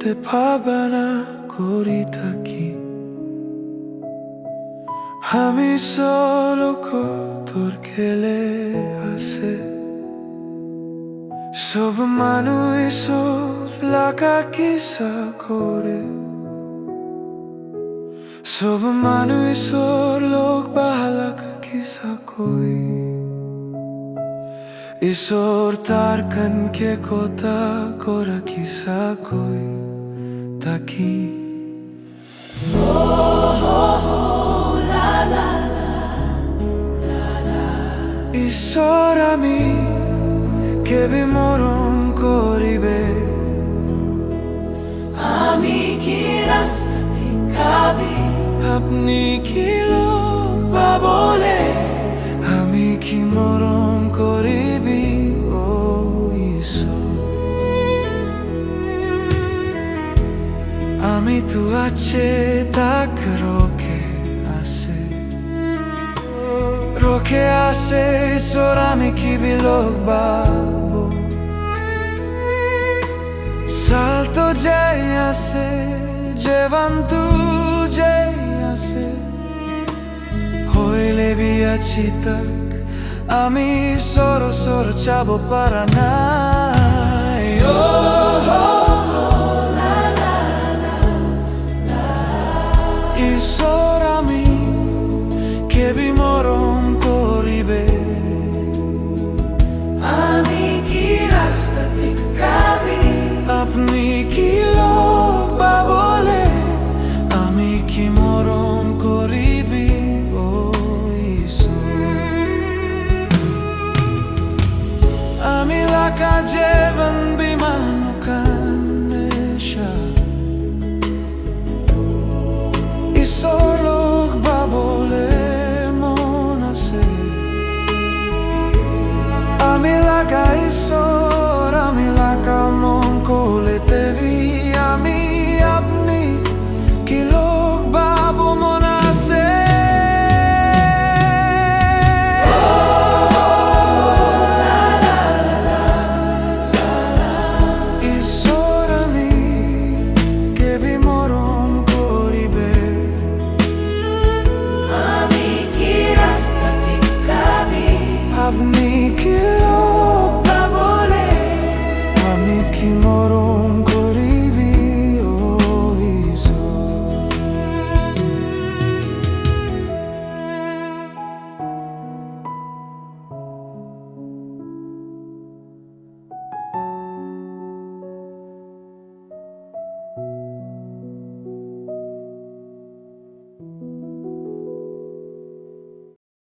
মতে ভাবনা করি থাকি আমি সলোক তোর খেলে আছে সব মানুষ লাগা কিসা করে সব মানুষ লোক বাহালাক কিসা কই ঈশ্বর তার কানকে কথা করা কিসা কই তাকি ঈশ্বর আমি কেবি মরম করিবে আমি কি রাস্তা দেখাবি আপনি কি লোক বা বলে আমি কি মরম করিবি ও ঈশ্বর আমি তো আছে তাক রোখে আসে ঈশ্বর আমি কি বিলোক বাবু সালতো যাই আসে জেবান্তু যাই আসে হইলে বিয়াছি তাক আমি সর সর চাব পারা নাই ঈশ্বর আমি কেবি মরম করিবে আমি কি রাস্তা দেখাবি আপনি কি লোক বা বলে আমি কি মরম করিবি ও ঈশ্বর আমি লাকা জীবন বিমান কান্নেশা ঈশ্বর লোক বা বলে আমি লাগা ঈশ্বর আমি লাগা মন কোলে দেবী আমি আপনি কি লোক বাবু মন আছে ঈশ্বর আমি কেবি মরম করিবে আমি কি রাস্তা দেখাবি আপনি